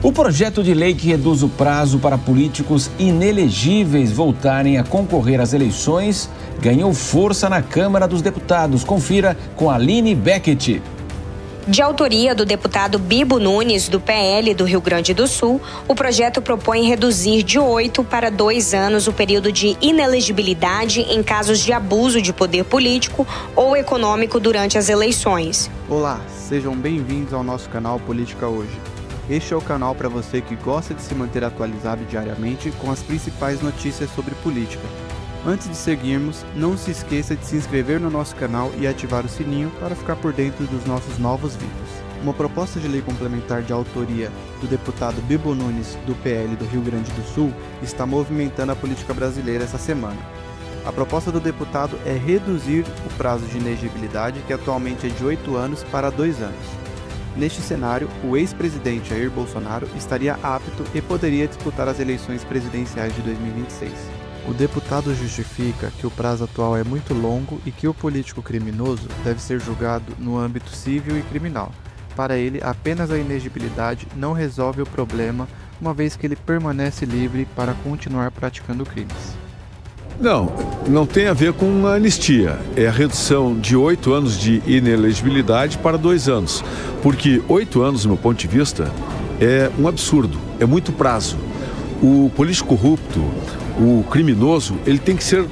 O projeto de lei que reduz o prazo para políticos inelegíveis voltarem a concorrer às eleições ganhou força na Câmara dos Deputados. Confira com Aline Beckett. De autoria do deputado Bibo Nunes, do PL do Rio Grande do Sul, o projeto propõe reduzir de 8 para 2 anos o período de inelegibilidade em casos de abuso de poder político ou econômico durante as eleições. Olá, sejam bem-vindos ao nosso canal Política Hoje. Este é o canal para você que gosta de se manter atualizado diariamente com as principais notícias sobre política. Antes de seguirmos, não se esqueça de se inscrever no nosso canal e ativar o sininho para ficar por dentro dos nossos novos vídeos. Uma proposta de lei complementar de autoria do deputado Bibo Nunes, do PL do Rio Grande do Sul, está movimentando a política brasileira essa semana. A proposta do deputado é reduzir o prazo de inegibilidade, que atualmente é de 8 anos, para 2 anos. Neste cenário, o ex-presidente Jair Bolsonaro estaria apto e poderia disputar as eleições presidenciais de 2026. O deputado justifica que o prazo atual é muito longo e que o político criminoso deve ser julgado no âmbito civil e criminal. Para ele, apenas a inegibilidade não resolve o problema, uma vez que ele permanece livre para continuar praticando crimes. Não tem a ver com a anistia. É a redução de 8 anos de inelegibilidade para 2 anos. Porque 8 anos, do meu ponto de vista, é um absurdo, é muito prazo. O político corrupto, o criminoso, ele tem que ser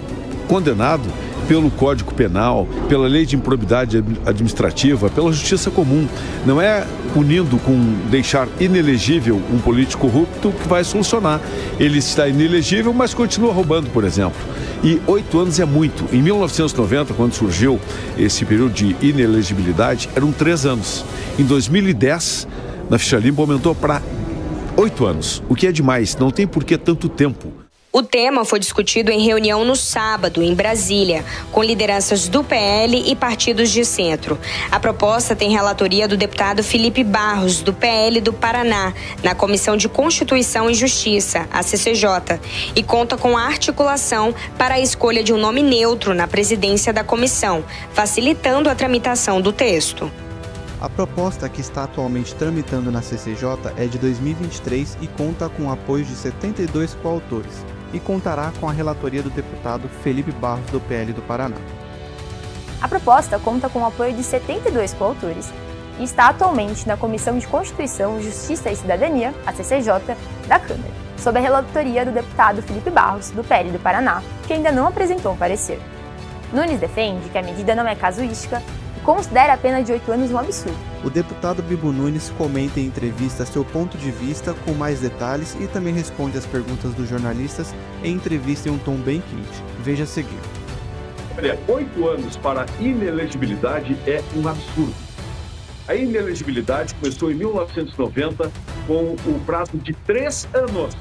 condenado pelo Código Penal, pela Lei de Improbidade Administrativa, pela Justiça Comum. Não é punindo com deixar inelegível um político corrupto que vai solucionar. Ele está inelegível, mas continua roubando, por exemplo. E 8 anos é muito. Em 1990, quando surgiu esse período de inelegibilidade, eram 3 anos. Em 2010, na ficha limpa, aumentou para 8 anos, o que é demais, não tem por que tanto tempo. O tema foi discutido em reunião no sábado, em Brasília, com lideranças do PL e partidos de centro. A proposta tem relatoria do deputado Felipe Barros, do PL do Paraná, na Comissão de Constituição e Justiça, a CCJ, e conta com a articulação para a escolha de um nome neutro na presidência da comissão, facilitando a tramitação do texto. A proposta, que está atualmente tramitando na CCJ, é de 2023 e conta com o apoio de 72 coautores e contará com a relatoria do deputado Felipe Barros, do PL do Paraná. A proposta conta com o apoio de 72 coautores e está atualmente na Comissão de Constituição, Justiça e Cidadania, a CCJ, da Câmara, sob a relatoria do deputado Felipe Barros, do PL do Paraná, que ainda não apresentou um parecer. Nunes defende que a medida não é casuística e considera a pena de 8 anos um absurdo. O deputado Bibo Nunes comenta em entrevista seu ponto de vista com mais detalhes e também responde às perguntas dos jornalistas em entrevista em um tom bem quente. Veja a seguir. 8 anos para inelegibilidade é um absurdo. A inelegibilidade começou em 1990 com o prazo de 3 anos.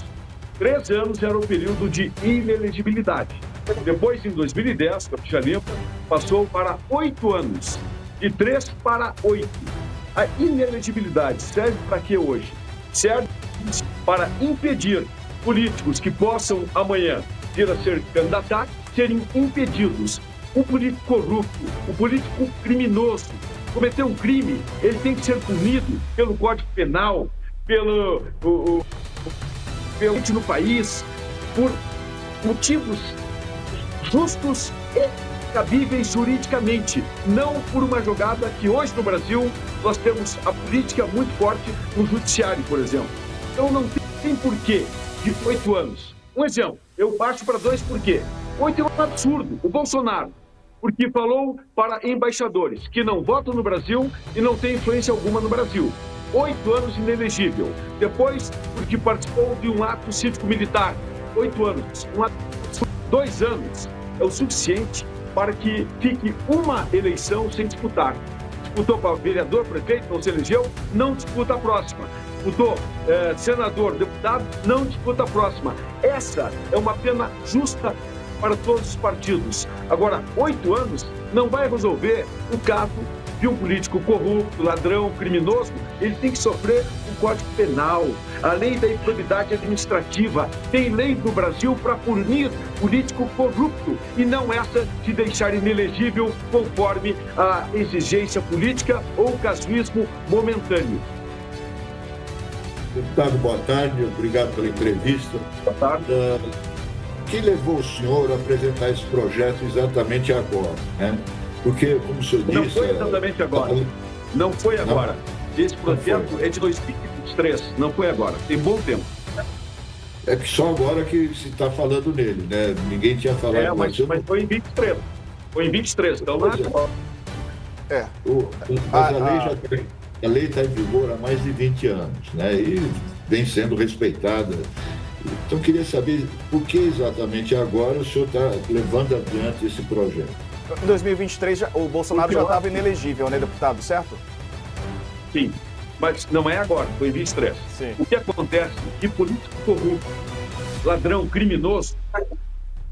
3 anos era o período de inelegibilidade. Depois, em 2010, com a ficha limpa, passou para 8 anos. De 3 para 8. A inelegibilidade serve para quê hoje? Serve para impedir políticos que possam amanhã vir a ser candidatos serem impedidos. O político corrupto, o político criminoso, cometeu um crime, ele tem que ser punido pelo Código Penal, pelo no país, por motivos justos e cabíveis juridicamente, não por uma jogada que hoje no Brasil nós temos a política muito forte no judiciário, por exemplo. Então não tem porquê de 8 anos. Um exemplo, eu baixo para 2 porquê. 8 é um absurdo. O Bolsonaro, porque falou para embaixadores que não votam no Brasil e não tem influência alguma no Brasil. 8 anos inelegível. Depois, porque participou de um ato cívico-militar. 8 anos. 2 anos é o suficiente para que fique uma eleição sem disputar. Disputou para vereador, prefeito, não se elegeu, não disputa a próxima. Disputou senador, deputado, não disputa a próxima. Essa é uma pena justa para todos os partidos. Agora, 8 anos não vai resolver o caso de um político corrupto, ladrão, criminoso. Ele tem que sofrer um Código Penal, a lei da improbidade administrativa. Tem lei no Brasil para punir político corrupto e não essa de deixar inelegível conforme a exigência política ou casuísmo momentâneo. Deputado, boa tarde, obrigado pela entrevista. Boa tarde. O que levou o senhor a apresentar esse projeto exatamente agora, né? Porque, como o senhor disse... Não foi exatamente agora. Não foi agora. Esse projeto é de 2023, não foi agora. Tem bom tempo. É que só agora que se está falando nele, né? Ninguém tinha falado... Mas foi em 23. Foi em 23, então lá... Mas a lei está em vigor há mais de 20 anos, né? E vem sendo respeitada. Então, queria saber por que exatamente agora o senhor está levando adiante esse projeto. Em 2023, o Bolsonaro já estava inelegível, né, deputado, certo? Sim, mas não é agora, foi em 23. Sim. O que acontece é que político corrupto, ladrão, criminoso,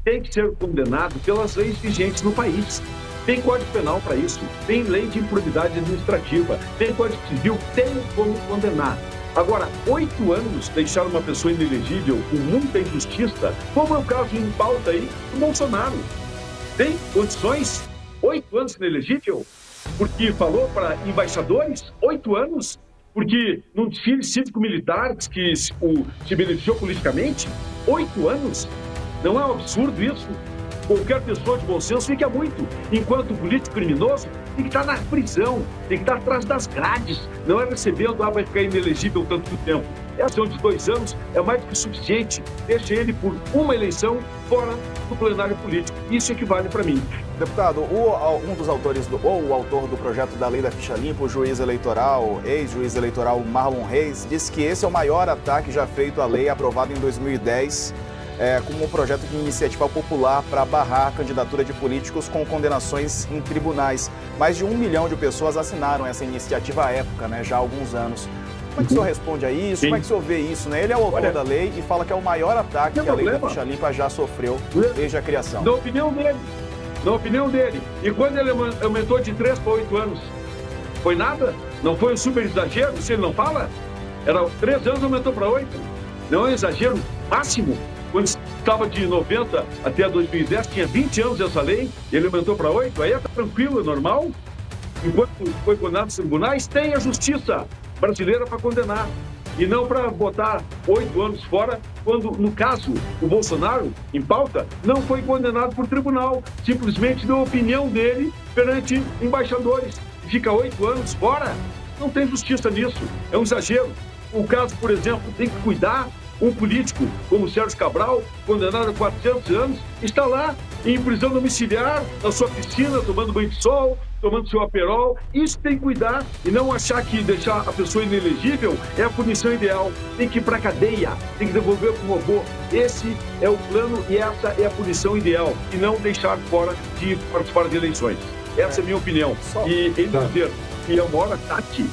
tem que ser condenado pelas leis vigentes no país. Tem Código Penal para isso, tem lei de improbidade administrativa, tem Código Civil, tem como condenar. Agora, 8 anos deixar uma pessoa inelegível com muita injustiça, como é o caso em pauta aí do Bolsonaro. Tem condições? 8 anos inelegível? Porque falou para embaixadores? 8 anos? Porque num desfile cívico-militar que se beneficiou politicamente? 8 anos? Não é um absurdo isso? Qualquer pessoa de bom senso fica muito. Enquanto o político criminoso tem que estar na prisão, tem que estar atrás das grades. Não é recebendo, vai ficar inelegível tanto tempo. Essa ação de 2 anos é mais do que suficiente. Deixa ele por uma eleição fora do plenário político. Isso equivale para mim. Deputado, um dos autores, ou o autor do projeto da lei da ficha limpa, o juiz eleitoral, ex-juiz eleitoral Marlon Reis, disse que esse é o maior ataque já feito à lei aprovada em 2010, como um projeto de iniciativa popular para barrar a candidatura de políticos com condenações em tribunais. Mais de 1 milhão de pessoas assinaram essa iniciativa à época, né, já há alguns anos. Como é que o senhor responde a isso? Sim. Como é que o senhor vê isso? Né? Ele é o autor da lei e fala que é o maior ataque que a lei da ficha limpa já sofreu desde a criação. Na opinião dele. E quando ele aumentou de 3 para 8 anos? Foi nada? Não foi um super exagero? Se ele não fala? Era 3 anos, aumentou para 8. Não é um exagero máximo? Quando estava de 90 até 2010, tinha 20 anos essa lei, ele aumentou para 8, aí está tranquilo, é normal. Enquanto foi condenado nos tribunais, tem a justiça brasileira para condenar. E não para botar 8 anos fora, quando, no caso, o Bolsonaro, em pauta, não foi condenado por tribunal. Simplesmente deu a opinião dele perante embaixadores. Fica 8 anos fora? Não tem justiça nisso. É um exagero. O caso, por exemplo, tem que cuidar. Um político como Sérgio Cabral, condenado a 400 anos, está lá em prisão domiciliar, na sua piscina, tomando banho de sol, tomando seu aperol. Isso tem que cuidar e não achar que deixar a pessoa inelegível é a punição ideal. Tem que ir para a cadeia, tem que devolver para o robô. Esse é o plano e essa é a punição ideal. E não deixar fora de participar de eleições. Essa é a minha opinião. E ele dizer que é o maior ataque.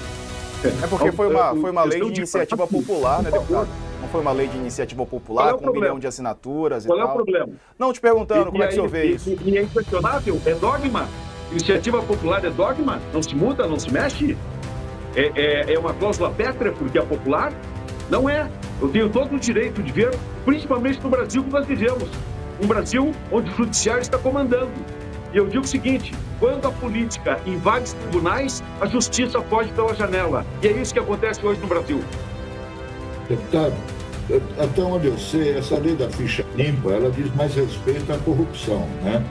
É porque foi uma lei de iniciativa popular, né, deputado? Não foi uma lei de iniciativa popular com 1 milhão de assinaturas e tal. Qual é o problema? Não, te perguntando como é que o senhor vê isso. E é inquestionável, é dogma. Iniciativa popular é dogma, não se muda, não se mexe. É uma cláusula pétrea porque é popular? Não é. Eu tenho todo o direito de ver, principalmente no Brasil que nós vivemos. Um Brasil onde o judiciário está comandando. E eu digo o seguinte, quando a política invade os tribunais, a justiça foge pela janela. E é isso que acontece hoje no Brasil. Deputado, até onde eu sei, essa lei da ficha limpa, ela diz mais respeito à corrupção, né?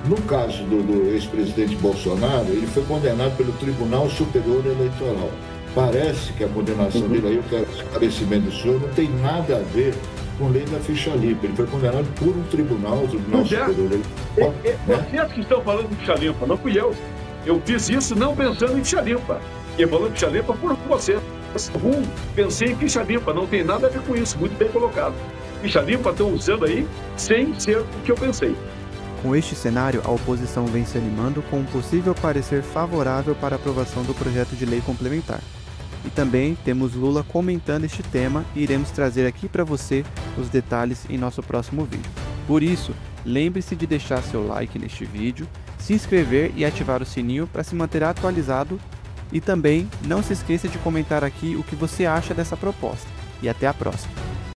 No caso do ex-presidente Bolsonaro, ele foi condenado pelo Tribunal Superior Eleitoral. Parece que a condenação dele, aí eu quero esclarecimento do senhor, não tem nada a ver com lei da ficha limpa. Ele foi condenado por um tribunal, o Tribunal Superior Eleitoral. Vocês que estão falando de ficha limpa, não fui eu. Eu fiz isso não pensando em ficha limpa. E falando de ficha limpa por você. Pensei em ficha limpa, não tem nada a ver com isso, muito bem colocado. Ficha limpa estão usando aí sem ser o que eu pensei. Com este cenário, a oposição vem se animando com um possível parecer favorável para a aprovação do projeto de lei complementar. E também temos Lula comentando este tema e iremos trazer aqui para você os detalhes em nosso próximo vídeo. Por isso, lembre-se de deixar seu like neste vídeo, se inscrever e ativar o sininho para se manter atualizado. E também não se esqueça de comentar aqui o que você acha dessa proposta. E até a próxima!